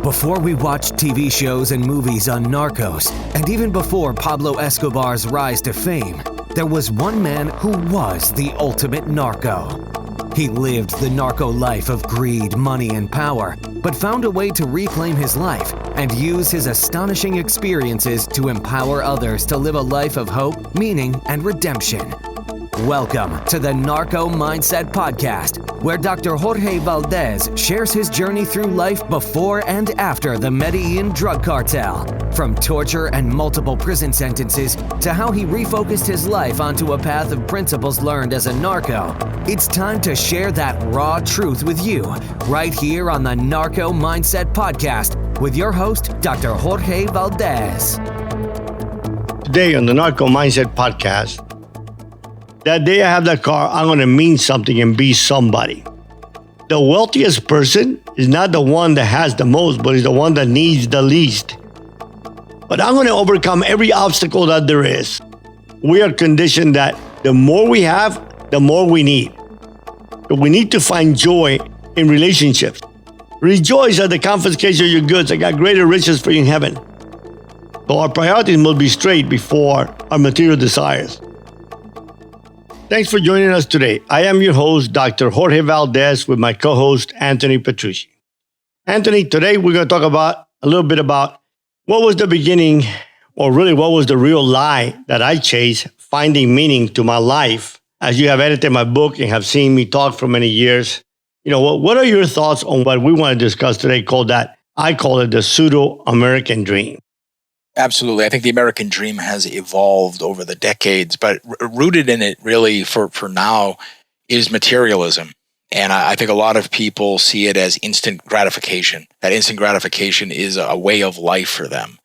Before we watched TV shows and movies on Narcos, and even before Pablo Escobar's rise to fame, there was one man who was the ultimate narco. He lived the narco life of greed, money, and power, but found a way to reclaim his life and use his astonishing experiences to empower others to live a life of hope, meaning, and redemption. Welcome to the Narco Mindset Podcast, where Dr. Jorge Valdes shares his journey through life before and after the Medellin drug cartel, from torture and multiple prison sentences to how he refocused his life onto a path of principles learned as a narco. It's time to share that raw truth with you, right here on the Narco Mindset Podcast, with your host, Dr. Jorge Valdes. Today on the Narco Mindset Podcast, that day I have that car, I'm going to mean something and be somebody. The wealthiest person is not the one that has the most, but is the one that needs the least. But I'm going to overcome every obstacle that there is. We are conditioned that the more we have, the more we need. But we need to find joy in relationships. Rejoice at the confiscation of your goods. I got greater riches for you in heaven. So our priorities must be straight before our material desires. Thanks for joining us today. I am your host, Dr. Jorge Valdes, with my co-host, Anthony Petrucci. Anthony, today we're going to talk about a little bit about what was the beginning, or really what was the real lie that I chased, finding meaning to my life. As you have edited my book and have seen me talk for many years, what are your thoughts on what we want to discuss today I call it the pseudo-American dream? Absolutely. I think the American dream has evolved over the decades, but rooted in it really for now is materialism. And I think a lot of people see it as instant gratification. That instant gratification is a way of life for them.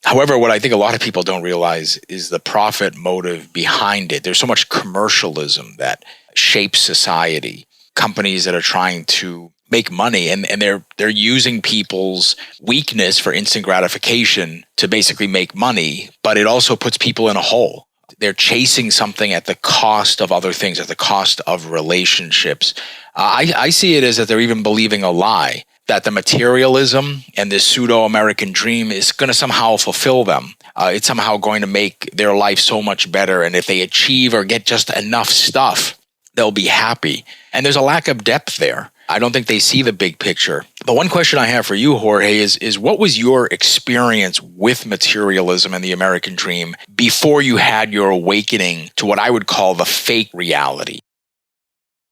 However, what I think a lot of people don't realize is the profit motive behind it. There's so much commercialism that shapes society. Companies that are trying to make money, and they're using people's weakness for instant gratification to basically make money, but it also puts people in a hole. They're chasing something at the cost of other things, at the cost of relationships. I see it as that they're even believing a lie, that the materialism and this pseudo-American dream is going to somehow fulfill them. It's somehow going to make their life so much better, and if they achieve or get just enough stuff, they'll be happy. And there's a lack of depth there. I don't think they see the big picture. But one question I have for you, Jorge, is what was your experience with materialism and the American dream before you had your awakening to what I would call the fake reality?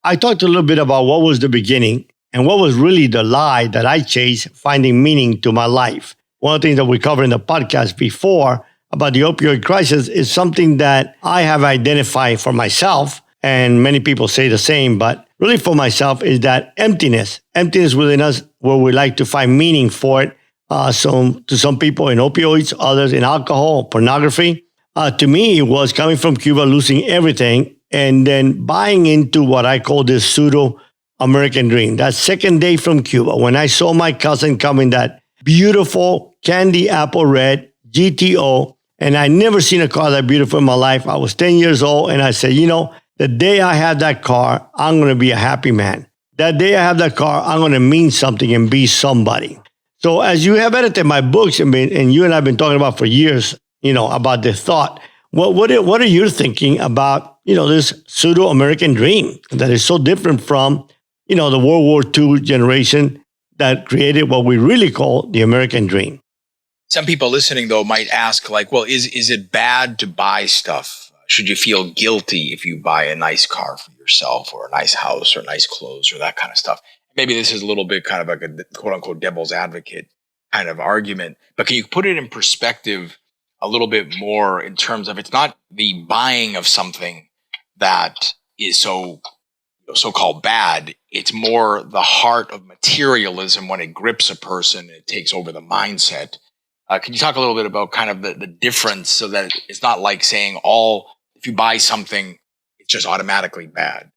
I talked a little bit about what was the beginning and what was really the lie that I chased, finding meaning to my life. One of the things that we covered in the podcast before about the opioid crisis is something that I have identified for myself, and many people say the same, but really for myself is that emptiness within us, where we like to find meaning for it. To some people in opioids, others in alcohol, pornography. To me, it was coming from Cuba, losing everything, and then buying into what I call this pseudo-American dream. That second day from Cuba, when I saw my cousin come in that beautiful candy apple red GTO, and I never seen a car that beautiful in my life. I was 10 years old, and I said, the day I have that car, I'm going to be a happy man. That day I have that car, I'm going to mean something and be somebody. So as you have edited my books, and you and I have been talking about for years, about this thought, what are you thinking about, this pseudo-American dream that is so different from, the World War II generation that created what we really call the American dream? Some people listening, though, might ask, is it bad to buy stuff? Should you feel guilty if you buy a nice car for yourself, or a nice house, or nice clothes, or that kind of stuff? Maybe this is a little bit kind of like a quote-unquote devil's advocate kind of argument, but can you put it in perspective a little bit more in terms of it's not the buying of something that is so-called bad, it's more the heart of materialism when it grips a person and it takes over the mindset. Can you talk a little bit about kind of the difference, so that it's not like saying if you buy something, it's just automatically bad?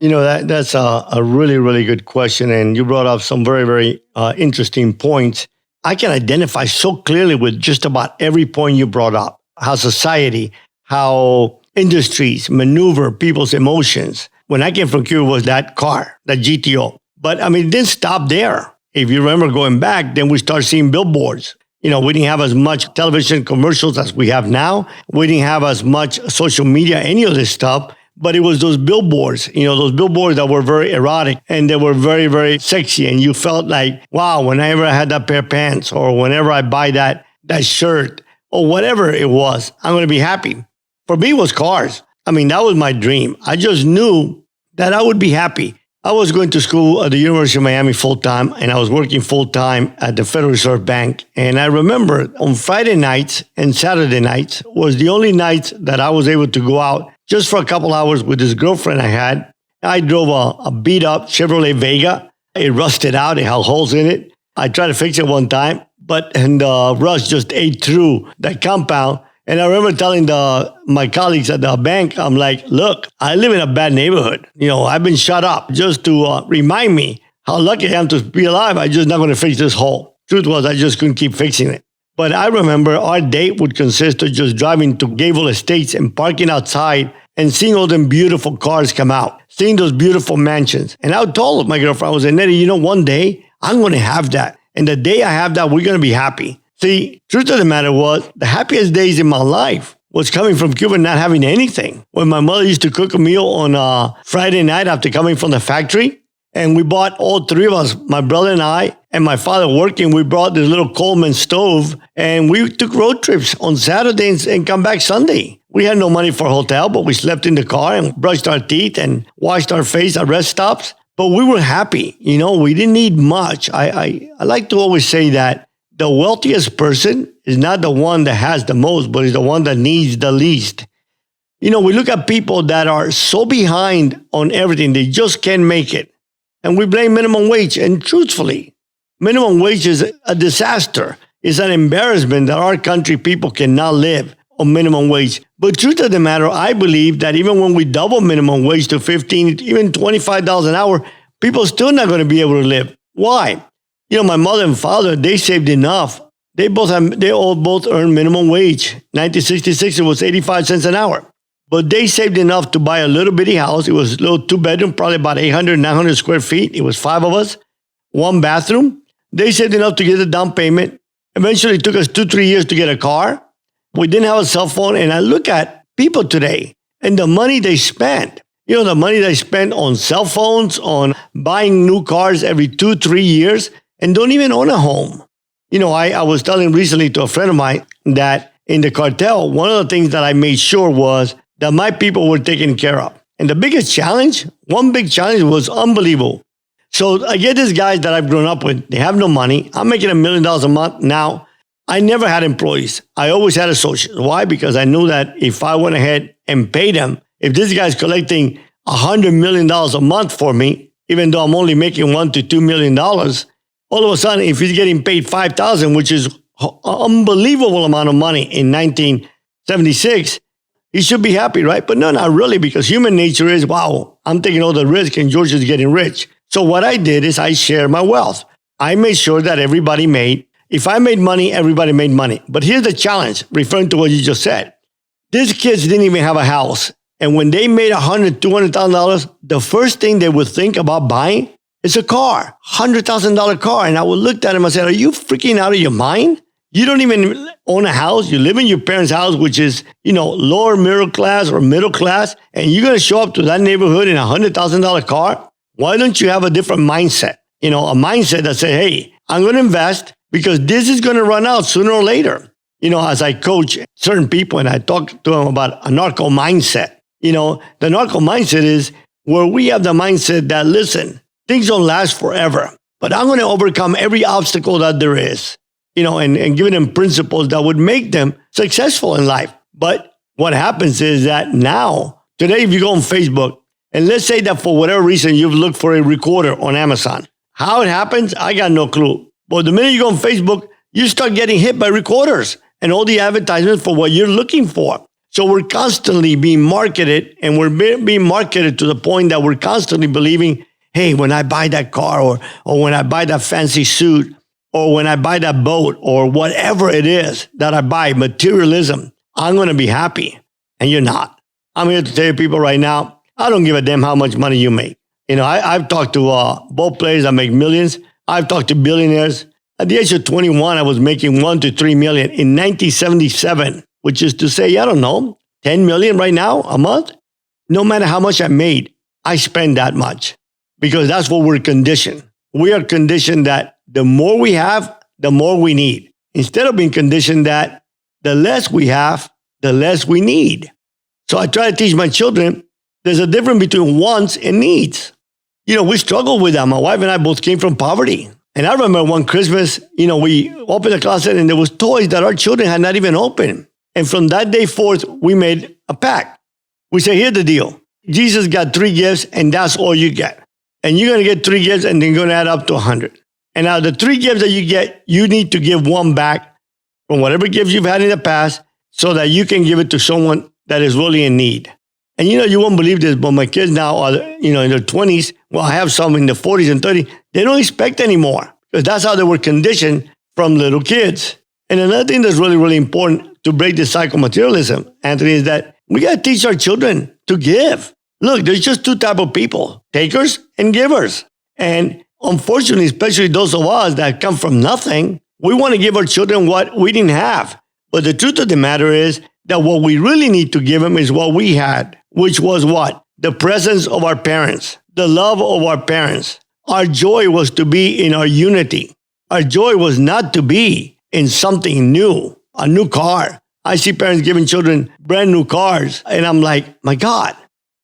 That's a really, really good question. And you brought up some very, very interesting points. I can identify so clearly with just about every point you brought up. How society, how industries maneuver people's emotions. When I came from Cuba, it was that car, that GTO. But it didn't stop there. if you remember going back, then we start seeing billboards. We didn't have as much television commercials as we have now. We didn't have as much social media, any of this stuff. But it was those billboards, those billboards that were very erotic and they were very, very sexy. And you felt like, wow, whenever I had that pair of pants or whenever I buy that shirt or whatever it was, I'm going to be happy. For me, it was cars. I mean, that was my dream. I just knew that I would be happy. I was going to school at the University of Miami full-time, and I was working full-time at the Federal Reserve Bank. And I remember on Friday nights and Saturday nights was the only nights that I was able to go out just for a couple hours with this girlfriend I had. I drove a beat-up Chevrolet Vega. It rusted out. It had holes in it. I tried to fix it one time, and the rust just ate through that compound. And I remember telling my colleagues at the bank, I'm like, look, I live in a bad neighborhood. I've been shut up just to remind me how lucky I am to be alive. I'm just not going to fix this hole. Truth was, I just couldn't keep fixing it. But I remember our date would consist of just driving to Gable Estates and parking outside and seeing all them beautiful cars come out, seeing those beautiful mansions. And I told my girlfriend, I was like, Nettie, one day I'm going to have that. And the day I have that, we're going to be happy. See, truth of the matter was, the happiest days in my life was coming from Cuba not having anything. When my mother used to cook a meal on a Friday night after coming from the factory, and we bought, all three of us, my brother and I, and my father working, we brought this little Coleman stove, and we took road trips on Saturdays and come back Sunday. We had no money for a hotel, but we slept in the car and brushed our teeth and washed our face at rest stops. But we were happy. We didn't need much. I like to always say that the wealthiest person is not the one that has the most, but is the one that needs the least. We look at people that are so behind on everything, they just can't make it. And we blame minimum wage. And truthfully, minimum wage is a disaster. It's an embarrassment that our country people cannot live on minimum wage. But truth of the matter, I believe that even when we double minimum wage to $15, even $25 an hour, people are still not going to be able to live. Why? My mother and father, they saved enough. They both earned minimum wage. 1966, it was 85 cents an hour. But they saved enough to buy a little bitty house. It was a little two-bedroom, probably about 800, 900 square feet. It was 5 of us, 1 bathroom. They saved enough to get the down payment. Eventually, it took us 2-3 years to get a car. We didn't have a cell phone. And I look at people today and the money they spend. The money they spend on cell phones, on buying new cars every 2-3 years, and don't even own a home. I was telling recently to a friend of mine that in the cartel, one of the things that I made sure was that my people were taken care of. And the biggest challenge, one big challenge was unbelievable. So I get these guys that I've grown up with, they have no money. I'm making $1 million a month now. I never had employees. I always had associates. Why? Because I knew that if I went ahead and paid them, if this guy's collecting $100 million a month for me, even though I'm only making $1 to $2 million, all of a sudden, if he's getting paid $5,000, which is an unbelievable amount of money in 1976, he should be happy, right? But no, not really, because human nature is, wow, I'm taking all the risk and George is getting rich. So what I did is I shared my wealth. I made sure that everybody if I made money, everybody made money. But here's the challenge, referring to what you just said. These kids didn't even have a house. And when they made $100,000, $200,000, the first thing they would think about buying is a car, $100,000 car. And I would look at him and say, are you freaking out of your mind? You don't even own a house. You live in your parents' house, which is, lower middle class or middle class. And you're going to show up to that neighborhood in a $100,000 car. Why don't you have a different mindset? A mindset that says, hey, I'm going to invest because this is going to run out sooner or later. As I coach certain people and I talk to them about a narco mindset, the narco mindset is where we have the mindset that, listen, things don't last forever, but I'm going to overcome every obstacle that there is, and giving them principles that would make them successful in life. But what happens is that now, today, if you go on Facebook, and let's say that for whatever reason, you've looked for a recorder on Amazon. How it happens, I got no clue. But the minute you go on Facebook, you start getting hit by recorders and all the advertisements for what you're looking for. So we're constantly being marketed, and we're being marketed to the point that we're constantly believing, hey, when I buy that car or when I buy that fancy suit or when I buy that boat or whatever it is that I buy, materialism, I'm going to be happy. And you're not. I'm here to tell you people right now, I don't give a damn how much money you make. I've talked to ball players that make millions. I've talked to billionaires. At the age of 21, I was making 1 to 3 million in 1977, which is to say, I don't know, 10 million right now a month. No matter how much I made, I spend that much because that's what we're conditioned. We are conditioned that the more we have, the more we need. Instead of being conditioned that the less we have, the less we need. So I try to teach my children there's a difference between wants and needs. We struggle with that. My wife and I both came from poverty. And I remember one Christmas, we opened the closet and there was toys that our children had not even opened. And from that day forth, we made a pact. We say, here's the deal. Jesus got 3 gifts and that's all you get. And you're going to get 3 gifts and then you're going to add up to 100. And out of the 3 gifts that you get, you need to give 1 back from whatever gifts you've had in the past so that you can give it to someone that is really in need. And you won't believe this, but my kids now are, in their 20s. Well, I have some in the 40s and 30s. They don't expect anymore because that's how they were conditioned from little kids. And another thing that's really, really important to break the cycle of materialism, Anthony, is that we got to teach our children to give. Look, there's just 2 types of people, takers and givers. And unfortunately, especially those of us that come from nothing, we want to give our children what we didn't have. But the truth of the matter is that what we really need to give them is what we had, which was what? The presence of our parents, the love of our parents. Our joy was to be in our unity. Our joy was not to be in something new, a new car. I see parents giving children brand new cars, and I'm like, my God.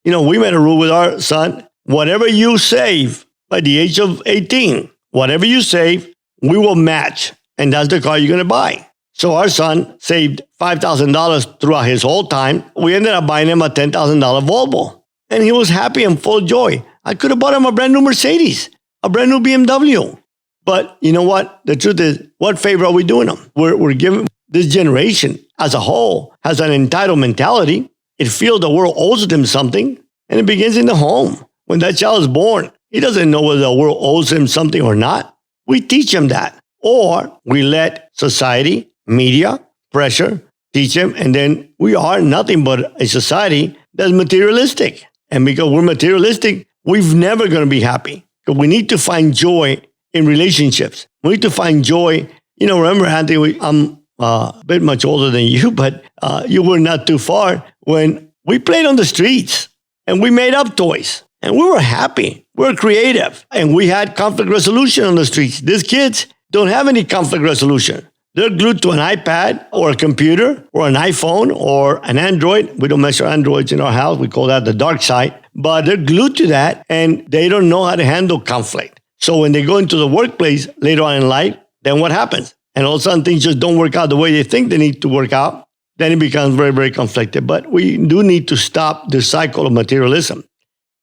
We made a rule with our son, whatever you save by the age of 18, whatever you save, we will match. And that's the car you're going to buy. So our son saved $5,000 throughout his whole time. We ended up buying him a $10,000 Volvo. And he was happy and full of joy. I could have bought him a brand new Mercedes, a brand new BMW. But you know what? The truth is, what favor are we doing them? We're giving this generation as a whole has an entitled mentality. It feels the world owes them something. And it begins in the home. When that child is born, he doesn't know whether the world owes him something or not. We teach him that. Or we let society, media, pressure, teach him. And then we are nothing but a society that's materialistic. And because we're materialistic, we're never going to be happy. Because we need to find joy in relationships. We need to find joy. Remember, Anthony, I'm a bit much older than you, but you were not too far when we played on the streets and we made up toys and we were happy. We were creative and we had conflict resolution on the streets. These kids don't have any conflict resolution. They're glued to an iPad or a computer or an iPhone or an Android. We don't measure Androids in our house. We call that the dark side. But they're glued to that and they don't know how to handle conflict. So when they go into the workplace later on in life, then what happens? And all of a sudden things just don't work out the way they think they need to work out. Then it becomes very, very conflicted. But we do need to stop the cycle of materialism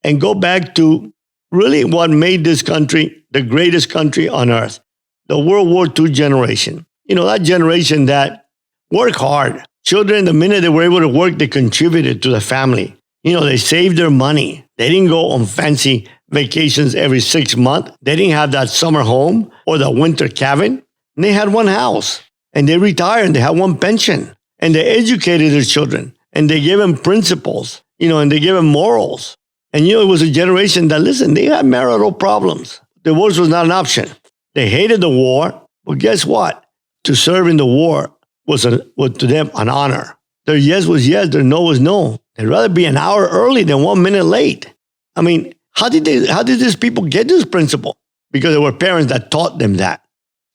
and go back to really what made this country the greatest country on earth, the World War II generation. That generation that worked hard. Children, the minute they were able to work, they contributed to the family. They saved their money. They didn't go on fancy vacations every 6 months. They didn't have that summer home or the winter cabin. And they had one house. And they retired and they had one pension. And they educated their children. And they gave them principles, and they gave them morals. And, it was a generation that, listen, they had marital problems. Divorce was not an option. They hated the war. But guess what? To serve in the war was to them an honor. Their yes was yes, their no was no. They'd rather be an hour early than 1 minute late. I mean, how did these people get this principle? Because there were parents that taught them that.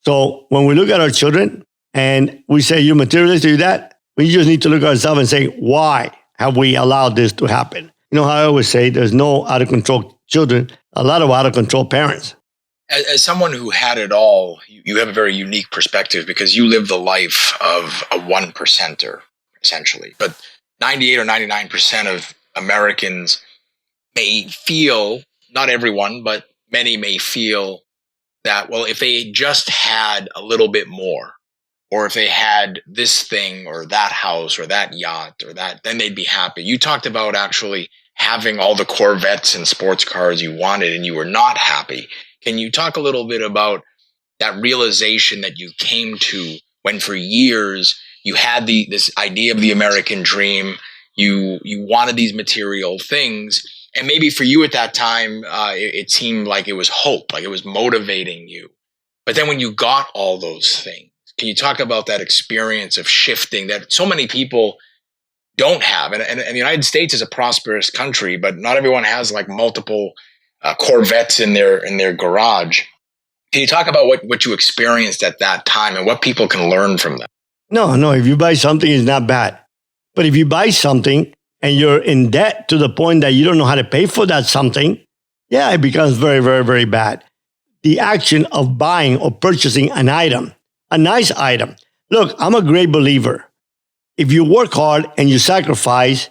So when we look at our children and we say, you're materialistic, you're that, we just need to look at ourselves and say, why have we allowed this to happen? How I always say, there's no out of control children, a lot of out of control parents. As someone who had it all, you have a very unique perspective because you live the life of a 1%er, essentially. But 98 or 99% of Americans may feel, not everyone, but many may feel that, well, if they just had a little bit more, or if they had this thing or that house or that yacht or that, then they'd be happy. You talked about actually having all the Corvettes and sports cars you wanted and you were not happy. Can you talk a little bit about that realization that you came to when for years you had this idea of the American dream, you wanted these material things, and maybe for you at that time, it seemed like it was hope, like it was motivating you. But then when you got all those things, can you talk about that experience of shifting that so many people don't have? And the United States is a prosperous country, but not everyone has like multiple Corvettes in their garage. Can you talk about what you experienced at that time and what people can learn from that? No. If you buy something, it's not bad. But if you buy something and you're in debt to the point that you don't know how to pay for that something, yeah, it becomes very, very, very bad. The action of buying or purchasing an item, a nice item. Look, I'm a great believer. If you work hard and you sacrifice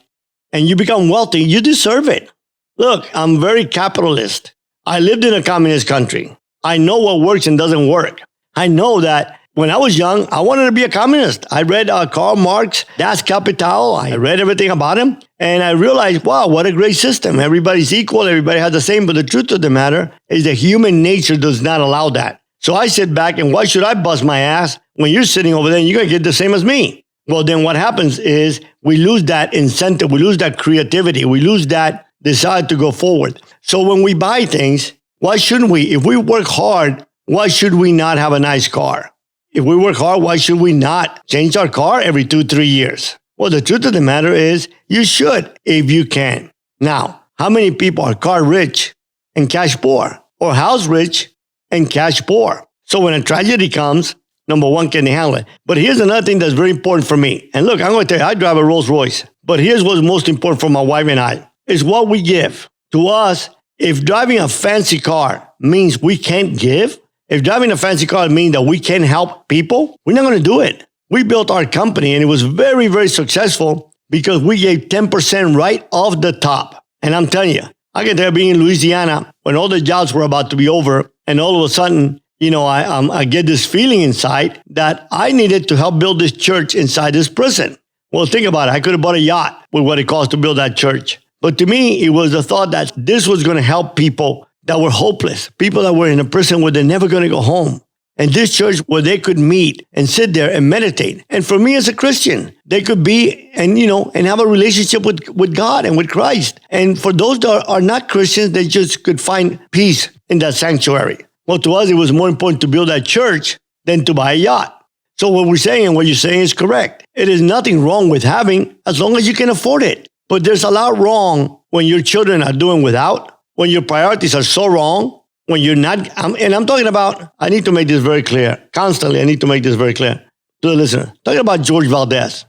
and you become wealthy, you deserve it. Look, I'm very capitalist. I lived in a communist country. I know what works and doesn't work. I know that when I was young, I wanted to be a communist. I read Karl Marx, Das Kapital. I read everything about him. And I realized, wow, what a great system. Everybody's equal. Everybody has the same. But the truth of the matter is that human nature does not allow that. So I sit back and why should I bust my ass when you're sitting over there and you're going to get the same as me? Well, then what happens is we lose that incentive. We lose that creativity. We lose that desire to go forward. So when we buy things, why shouldn't we? If we work hard, why should we not have a nice car? If we work hard, why should we not change our car every 2-3 years? Well, the truth of the matter is you should if you can. Now, how many people are car rich and cash poor, or house rich and cash poor? So when a tragedy comes, number one, can they handle it? But here's another thing that's very important for me. And look, I'm going to tell you, I drive a Rolls Royce. But here's what's most important for my wife and I, is what we give. To us, if driving a fancy car means we can't give, if driving a fancy car means that we can't help people, we're not going to do it. We built our company and it was very, very successful because we gave 10% right off the top. And I'm telling you, I can tell you being in Louisiana when all the jobs were about to be over and all of a sudden, I get this feeling inside that I needed to help build this church inside this prison. Well, think about it. I could have bought a yacht with what it cost to build that church. But to me, it was the thought that this was going to help people that were hopeless, people that were in a prison where they're never going to go home. And this church where they could meet and sit there and meditate. And for me as a Christian, they could be and have a relationship with God and with Christ. And for those that are not Christians, they just could find peace in that sanctuary. Well, to us, it was more important to build that church than to buy a yacht. So what we're saying and what you're saying is correct. It is nothing wrong with having as long as you can afford it. But there's a lot wrong when your children are doing without, when your priorities are so wrong, when you're not, and I'm talking about, I need to make this very clear, constantly I need to make this very clear to the listener. Talking about George Valdes,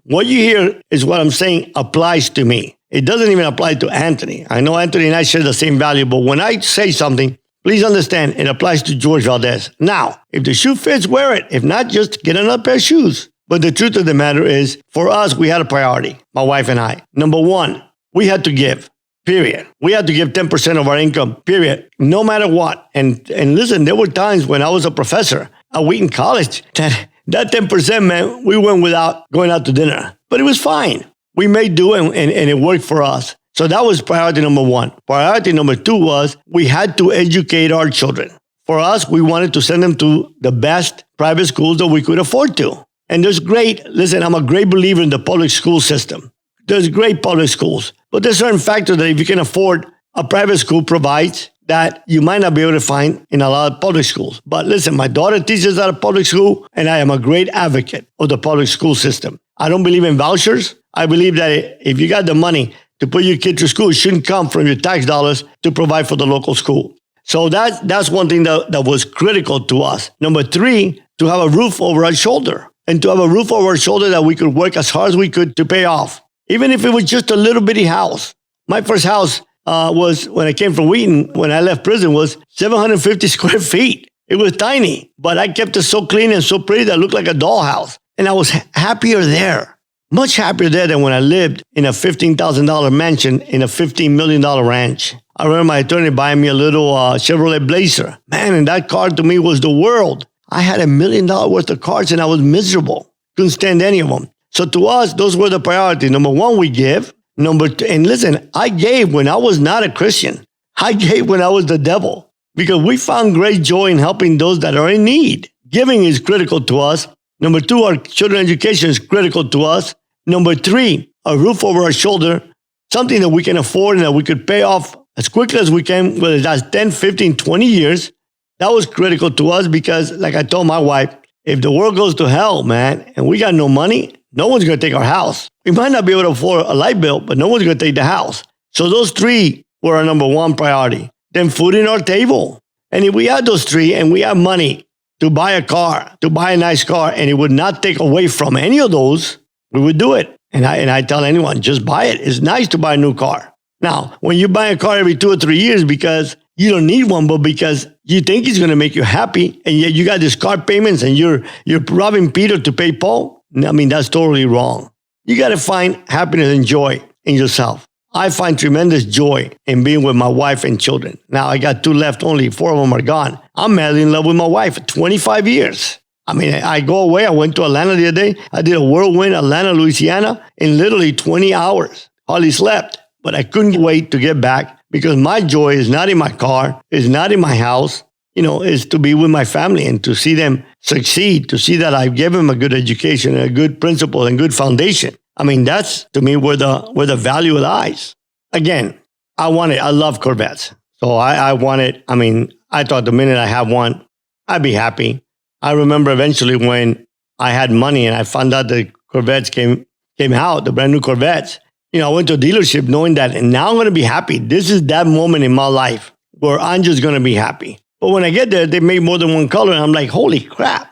what you hear is what I'm saying applies to me. It doesn't even apply to Anthony. I know Anthony and I share the same value, but when I say something, please understand it applies to George Valdes. Now, if the shoe fits, wear it. If not, just get another pair of shoes. But the truth of the matter is, for us, we had a priority, my wife and I. Number one, we had to give, period. We had to give 10% of our income, period, no matter what. And listen, there were times when I was a professor at Wheaton College that 10%, man, we went without going out to dinner. But it was fine. We made do and it worked for us. So that was priority number one. Priority number two was we had to educate our children. For us, we wanted to send them to the best private schools that we could afford to. And I'm a great believer in the public school system. There's great public schools, but there's certain factors that if you can afford, a private school provides that you might not be able to find in a lot of public schools. But listen, my daughter teaches at a public school, and I am a great advocate of the public school system. I don't believe in vouchers. I believe that if you got the money to put your kid to school, it shouldn't come from your tax dollars to provide for the local school. So that's one thing that was critical to us. Number three, to have a roof over our shoulder. And to have a roof over our shoulder that we could work as hard as we could to pay off. Even if it was just a little bitty house. My first house was, when I came from Wheaton, when I left prison, was 750 square feet. It was tiny, but I kept it so clean and so pretty that it looked like a dollhouse. And I was happier there. Much happier there than when I lived in a $15,000 mansion in a $15 million ranch. I remember my attorney buying me a little Chevrolet Blazer. Man, and that car to me was the world. I had $1 million worth of cars and I was miserable. Couldn't stand any of them. So to us, those were the priorities. Number one, we give. Number two, and listen, I gave when I was not a Christian. I gave when I was the devil because we found great joy in helping those that are in need. Giving is critical to us. Number two, our children's education is critical to us. Number three, a roof over our shoulder, something that we can afford and that we could pay off as quickly as we can, whether that's 10, 15, 20 years. That was critical to us because, like I told my wife, if the world goes to hell, man, and we got no money, no one's going to take our house. We might not be able to afford a light bill, but no one's going to take the house. So those three were our number one priority. Then food in our table. And if we had those three and we had money to buy a car, to buy a nice car, and it would not take away from any of those, we would do it. And I tell anyone, just buy it. It's nice to buy a new car. Now, when you buy a car every 2 or 3 years because you don't need one, but because you think it's going to make you happy, and yet you got these car payments and you're robbing Peter to pay Paul, I mean, that's totally wrong. You got to find happiness and joy in yourself. I find tremendous joy in being with my wife and children. Now, I got 2 left only. 4 of them are gone. I'm madly in love with my wife for 25 years. I mean, I go away. I went to Atlanta the other day. I did a whirlwind Atlanta, Louisiana in literally 20 hours. Hardly slept, but I couldn't wait to get back because my joy is not in my car, is not in my house, is to be with my family and to see them succeed, to see that I've given them a good education, a good principle, and good foundation. I mean, that's to me where the value lies. Again, I love Corvettes. So I want it. I mean, I thought the minute I have one, I'd be happy. I remember eventually when I had money and I found out the Corvettes came out, the brand new Corvettes. I went to a dealership knowing that, and now I'm going to be happy. This is that moment in my life where I'm just going to be happy. But when I get there, they make more than one color, and I'm like, holy crap.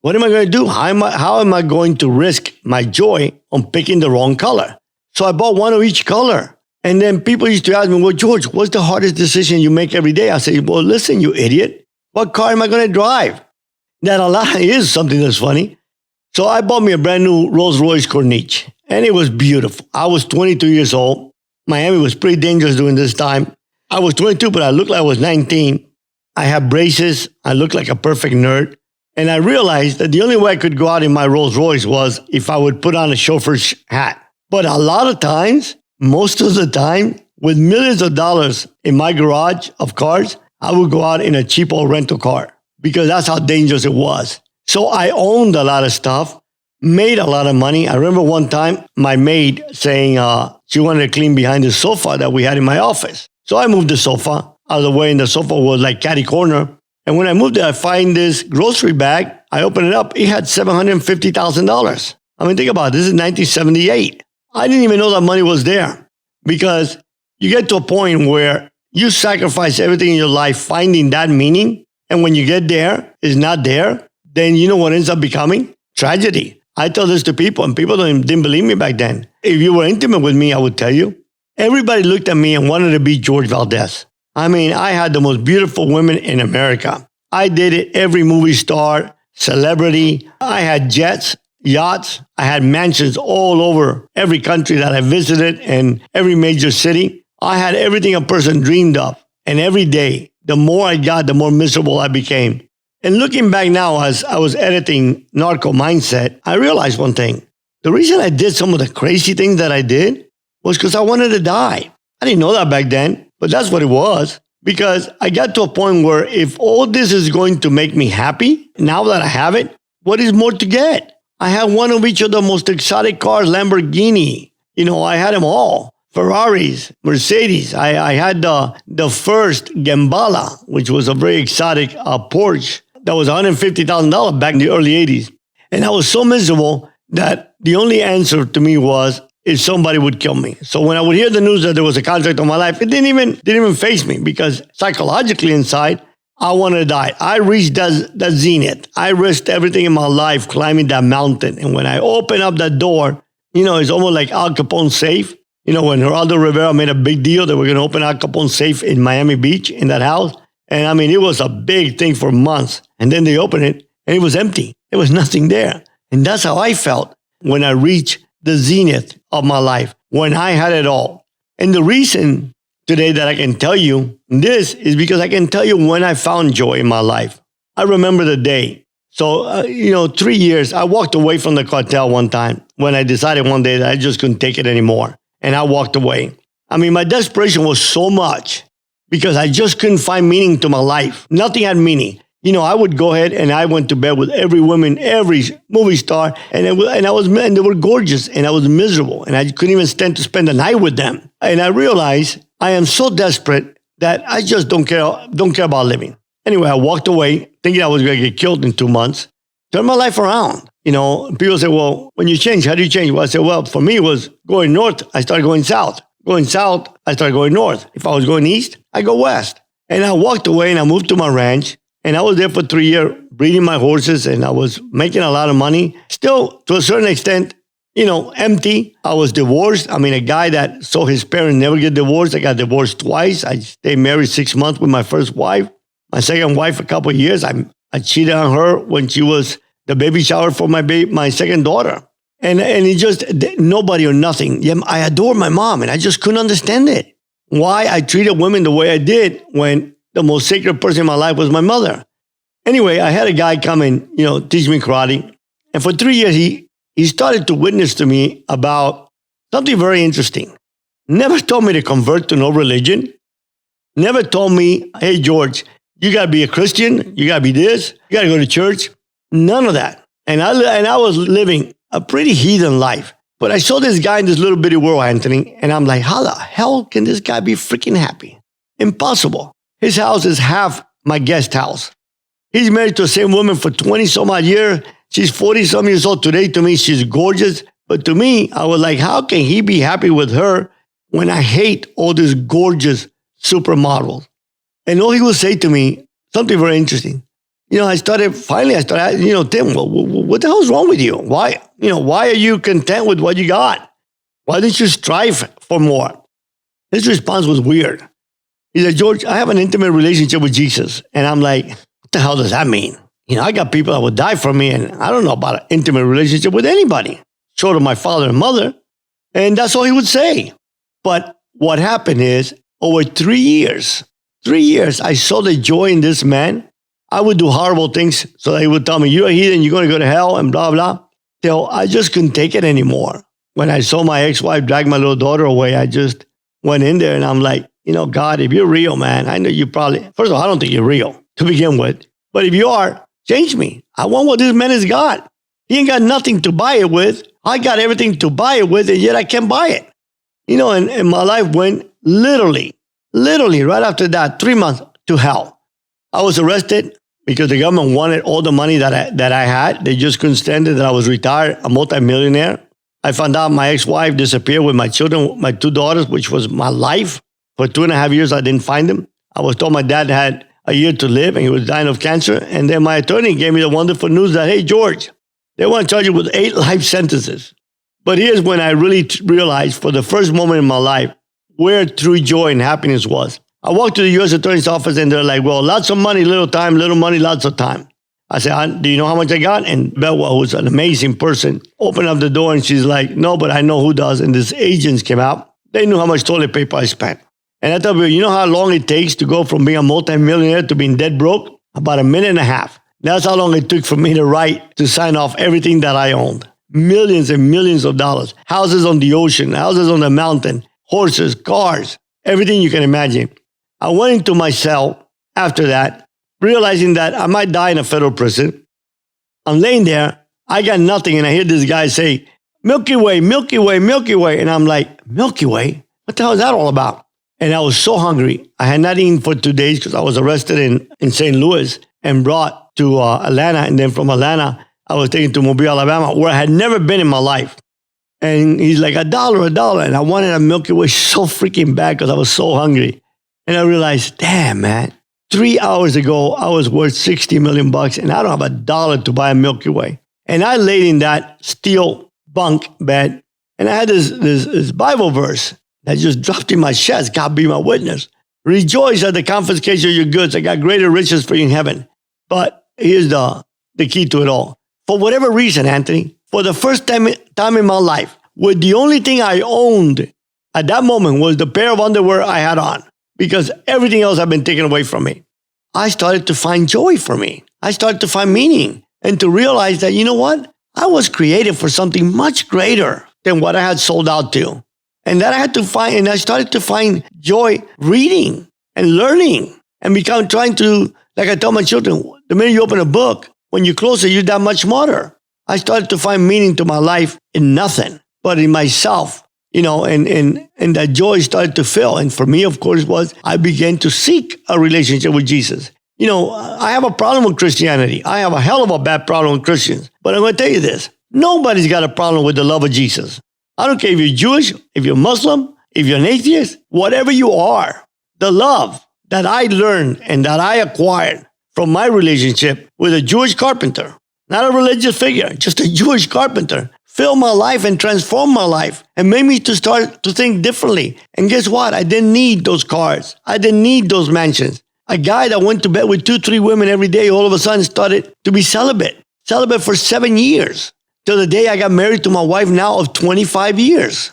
What am I going to do? How am I going to risk my joy on picking the wrong color? So I bought one of each color. And then people used to ask me, well, George, what's the hardest decision you make every day? I say, well, listen, you idiot. What car am I going to drive? That a lot is something that's funny. So I bought me a brand new Rolls-Royce Corniche, and it was beautiful. I was 22 years old. Miami was pretty dangerous during this time. I was 22, but I looked like I was 19. I had braces. I looked like a perfect nerd. And I realized that the only way I could go out in my Rolls-Royce was if I would put on a chauffeur's hat. But a lot of times, most of the time, with millions of dollars in my garage of cars, I would go out in a cheap old rental car because that's how dangerous it was. So I owned a lot of stuff, made a lot of money. I remember one time my maid saying she wanted to clean behind the sofa that we had in my office. So I moved the sofa out of the way, and the sofa was like catty corner. And when I moved there, I find this grocery bag. I open it up. It had $750,000. I mean, think about it. This is 1978. I didn't even know that money was there because you get to a point where you sacrifice everything in your life finding that meaning. And when you get there, it's not there. Then you know what ends up becoming? Tragedy. I tell this to people, and people didn't believe me back then. If you were intimate with me, I would tell you. Everybody looked at me and wanted to be George Valdes. I mean, I had the most beautiful women in America. I dated every movie star, celebrity. I had jets, yachts. I had mansions all over every country that I visited and every major city. I had everything a person dreamed of. And every day, the more I got, the more miserable I became. And looking back now, as I was editing Narco Mindset, I realized one thing. The reason I did some of the crazy things that I did was because I wanted to die. I didn't know that back then, but that's what it was. Because I got to a point where if all this is going to make me happy, now that I have it, what is more to get? I had one of each of the most exotic cars, Lamborghini. I had them all. Ferraris, Mercedes. I had the first Gambala, which was a very exotic Porsche. That was $150,000 back in the early 80s. And I was so miserable that the only answer to me was if somebody would kill me. So when I would hear the news that there was a contract on my life, it didn't even faze me because psychologically inside, I wanted to die. I reached that zenith. I risked everything in my life climbing that mountain. And when I opened up that door, it's almost like Al Capone's safe. When Geraldo Rivera made a big deal that we're going to open Al Capone's safe in Miami Beach in that house. And I mean, it was a big thing for months. And then they opened it and it was empty. There was nothing there. And that's how I felt when I reached the zenith of my life, when I had it all. And the reason today that I can tell you this is because I can tell you when I found joy in my life. I remember the day. So, 3 years, I walked away from the cartel one time when I decided one day that I just couldn't take it anymore. And I walked away. I mean, my desperation was so much because I just couldn't find meaning to my life. Nothing had meaning. I would go ahead and I went to bed with every woman, every movie star, and they were gorgeous, and I was miserable, and I couldn't even stand to spend the night with them. And I realized I am so desperate that I just don't care about living. Anyway, I walked away thinking I was going to get killed in 2 months. Turned my life around. People say, well, when you change, how do you change? Well, I said, well, for me, it was going north. I started going south. Going south, I started going north. If I was going east, I go west. And I walked away and I moved to my ranch. And I was there for 3 years, breeding my horses, and I was making a lot of money. Still, to a certain extent, empty. I was divorced. I mean, a guy that saw his parents never get divorced. I got divorced twice. I stayed married 6 months with my first wife. My second wife, a couple of years. I cheated on her when she was the baby shower for my second daughter. And it just, nobody or nothing. Yeah, I adore my mom, and I just couldn't understand it. Why I treated women the way I did when the most sacred person in my life was my mother. Anyway, I had a guy come and, teach me karate. And for 3 years, he started to witness to me about something very interesting. Never told me to convert to no religion. Never told me, hey, George, you got to be a Christian. You got to be this. You got to go to church. None of that. And I was living a pretty heathen life. But I saw this guy in this little bitty world, Anthony, and I'm like, how the hell can this guy be freaking happy? Impossible. His house is half my guest house. He's married to the same woman for 20 some odd years. She's 40 some years old today. To me, she's gorgeous. But to me, I was like, how can he be happy with her when I hate all these gorgeous supermodels? And all he would say to me, something very interesting. I started, Tim, what the hell's wrong with you? Why are you content with what you got? Why didn't you strive for more? His response was weird. He said, George, I have an intimate relationship with Jesus. And I'm like, what the hell does that mean? I got people that would die for me, and I don't know about an intimate relationship with anybody, short of my father and mother. And that's all he would say. But what happened is, over 3 years, I saw the joy in this man. I would do horrible things so that he would tell me, you're a heathen, you're going to go to hell, and blah, blah. Till I just couldn't take it anymore. When I saw my ex-wife drag my little daughter away, I just went in there and I'm like, God, if you're real, man, I know you probably, first of all, I don't think you're real to begin with. But if you are, change me. I want what this man has got. He ain't got nothing to buy it with. I got everything to buy it with, and yet I can't buy it. And my life went literally right after that, 3 months to hell. I was arrested because the government wanted all the money that I had. They just couldn't stand it that I was retired, a multimillionaire. I found out my ex-wife disappeared with my children, my 2 daughters, which was my life. For 2.5 years, I didn't find them. I was told my dad had a year to live and he was dying of cancer. And then my attorney gave me the wonderful news that, hey, George, they want to charge you with 8 life sentences. But here's when I really realized for the first moment in my life where true joy and happiness was. I walked to the U.S. Attorney's office and they're like, well, lots of money, little time, little money, lots of time. I said, do you know how much I got? And Belwa, who's an amazing person, opened up the door and she's like, no, but I know who does. And these agents came out. They knew how much toilet paper I spent. And I thought, you know how long it takes to go from being a multimillionaire to being dead broke? About 1.5 minutes. That's how long it took for me to sign off everything that I owned. Millions and millions of dollars. Houses on the ocean, houses on the mountain, horses, cars, everything you can imagine. I went into my cell after that, realizing that I might die in a federal prison. I'm laying there, I got nothing, and I hear this guy say, Milky Way, Milky Way, Milky Way. And I'm like, Milky Way? What the hell is that all about? And I was so hungry. I had not eaten for 2 days because I was arrested in St. Louis and brought to Atlanta. And then from Atlanta, I was taken to Mobile, Alabama, where I had never been in my life. And he's like, $1. And I wanted a Milky Way so freaking bad because I was so hungry. And I realized, damn, man, 3 hours ago, I was worth $60 million and I don't have $1 to buy a Milky Way. And I laid in that steel bunk bed and I had this Bible verse that just dropped in my chest. God be my witness. Rejoice at the confiscation of your goods. I got greater riches for you in heaven. But here's the key to it all. For whatever reason, Anthony, for the first time in my life, with the only thing I owned at that moment was the pair of underwear I had on, because everything else had been taken away from me. I started to find joy for me. I started to find meaning and to realize that, you know what? I was created for something much greater than what I had sold out to. And that I had to find, and I started to find joy reading and learning and trying to, like I tell my children, the minute you open a book, when you close it, you're that much smarter. I started to find meaning to my life in nothing, but in myself, and that joy started to fill. And for me, of course, was I began to seek a relationship with Jesus. I have a problem with Christianity. I have a hell of a bad problem with Christians. But I'm going to tell you this. Nobody's got a problem with the love of Jesus. I don't care if you're Jewish, if you're Muslim, if you're an atheist, whatever you are. The love that I learned and that I acquired from my relationship with a Jewish carpenter, not a religious figure, just a Jewish carpenter, filled my life and transformed my life and made me to start to think differently. And guess what? I didn't need those cars. I didn't need those mansions. A guy that went to bed with 2-3 women every day all of a sudden started to be celibate for 7 years. Till the day I got married to my wife now of 25 years.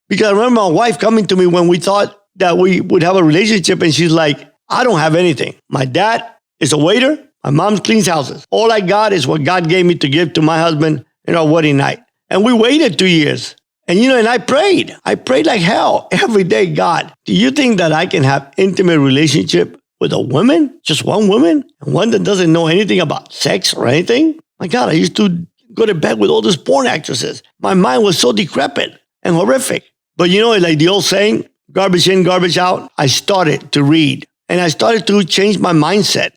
Because I remember my wife coming to me when we thought that we would have a relationship, and she's like, I don't have anything. My dad is a waiter. My mom cleans houses. All I got is what God gave me to give to my husband in our wedding night. And we waited 2 years. And and I prayed. I prayed like hell every day. God, do you think that I can have intimate relationship with a woman? Just one woman? And one that doesn't know anything about sex or anything? My God, I used to go to bed with all these porn actresses. My mind was so decrepit and horrific. But like the old saying, garbage in, garbage out. I started to read and I started to change my mindset.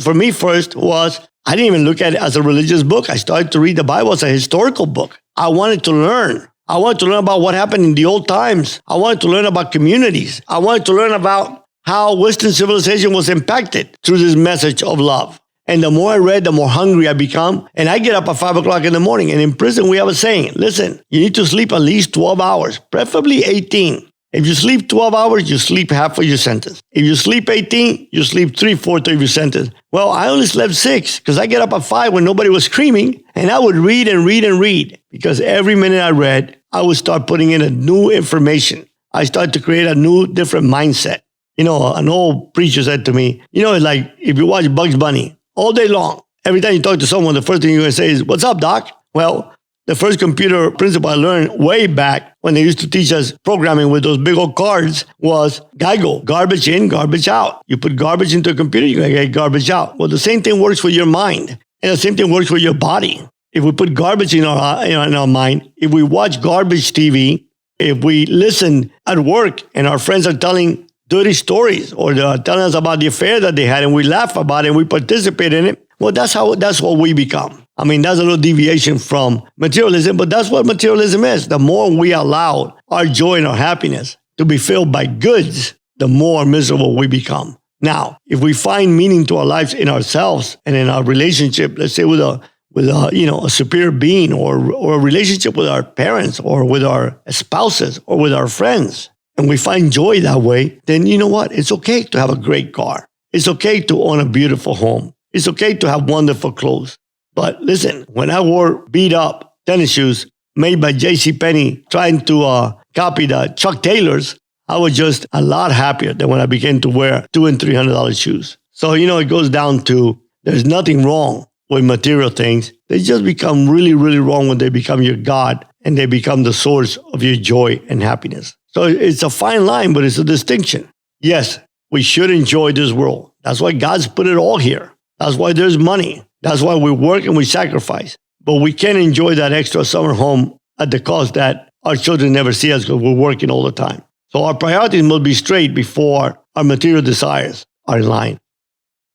For me first was, I didn't even look at it as a religious book. I started to read the Bible as a historical book. I wanted to learn. I wanted to learn about what happened in the old times. I wanted to learn about communities. I wanted to learn about how Western civilization was impacted through this message of love. And the more I read, the more hungry I become. And I get up at 5 o'clock in the morning. And in prison, we have a saying, listen, you need to sleep at least 12 hours, preferably 18. If you sleep 12 hours, you sleep half of your sentence. If you sleep 18, you sleep 3/4 of your sentence. Well, I only slept 6 because I get up at 5 when nobody was screaming. And I would read and read and read. Because every minute I read, I would start putting in a new information. I started to create a new, different mindset. An old preacher said to me, it's like if you watch Bugs Bunny, all day long, every time you talk to someone, the first thing you're going to say is, what's up, doc? Well, the first computer principle I learned way back when they used to teach us programming with those big old cards was GIGO, garbage in, garbage out. You put garbage into a computer, you're going to get garbage out. Well, the same thing works for your mind, and the same thing works for your body. If we put garbage in our mind, if we watch garbage TV, if we listen at work and our friends are telling dirty stories, or they're telling us about the affair that they had and we laugh about it and we participate in it, well, that's what we become. I mean, that's a little deviation from materialism, but that's what materialism is. The more we allow our joy and our happiness to be filled by goods, the more miserable we become. Now, if we find meaning to our lives in ourselves and in our relationship, let's say with a superior being, or a relationship with our parents or with our spouses or with our friends, and we find joy that way, then you know what? It's okay to have a great car. It's okay to own a beautiful home. It's okay to have wonderful clothes. But listen, when I wore beat up tennis shoes made by JCPenney trying to copy the Chuck Taylors, I was just a lot happier than when I began to wear $200 and $300 shoes. So, it goes down to there's nothing wrong with material things. They just become really, really wrong when they become your God and they become the source of your joy and happiness. So it's a fine line, but it's a distinction. Yes, we should enjoy this world. That's why God's put it all here. That's why there's money. That's why we work and we sacrifice. But we can't enjoy that extra summer home at the cost that our children never see us because we're working all the time. So our priorities must be straight before our material desires are in line.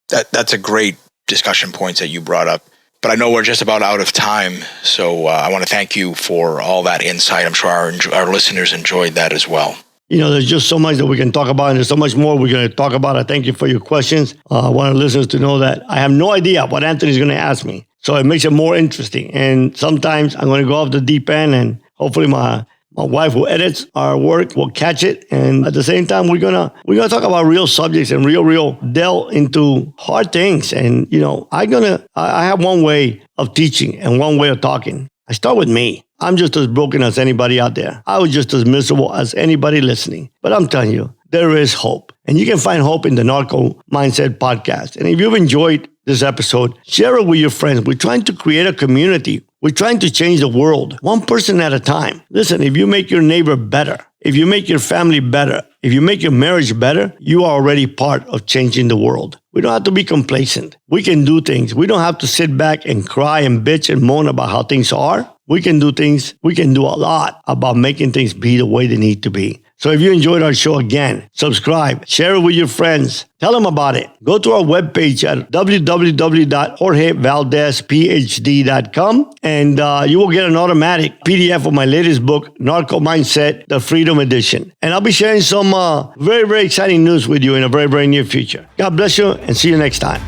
That's a great discussion points that you brought up. But I know we're just about out of time, so I want to thank you for all that insight. I'm sure our listeners enjoyed that as well. There's just so much that we can talk about, and there's so much more we're going to talk about. I thank you for your questions. I want our listeners to know that I have no idea what Anthony's going to ask me, so it makes it more interesting. And sometimes I'm going to go off the deep end, and hopefully my wife who edits our work will catch it. And at the same time, we're gonna talk about real subjects and real delve into hard things. And I have one way of teaching and one way of talking. I start with me. I'm just as broken as anybody out there. I was just as miserable as anybody listening. But I'm telling you, there is hope. And you can find hope in the Narco Mindset podcast. And if you've enjoyed this episode, share it with your friends. We're trying to create a community. We're trying to change the world, one person at a time. Listen, if you make your neighbor better, if you make your family better, if you make your marriage better, you are already part of changing the world. We don't have to be complacent. We can do things. We don't have to sit back and cry and bitch and moan about how things are. We can do things. We can do a lot about making things be the way they need to be. So if you enjoyed our show, again, subscribe, share it with your friends, tell them about it. Go to our webpage at www.jorgevaldespphd.com and you will get an automatic PDF of my latest book, Narco Mindset, the Freedom Edition. And I'll be sharing some very, very exciting news with you in a very, very near future. God bless you and see you next time.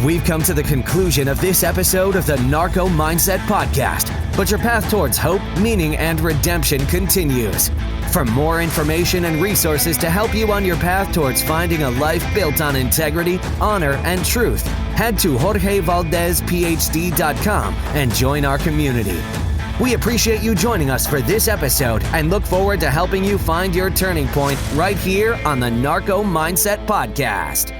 We've come to the conclusion of this episode of the Narco Mindset podcast, but your path towards hope, meaning, and redemption continues. For more information and resources to help you on your path towards finding a life built on integrity, honor, and truth, head to JorgeValdesPhD.com and join our community. We appreciate you joining us for this episode and look forward to helping you find your turning point right here on the Narco Mindset podcast.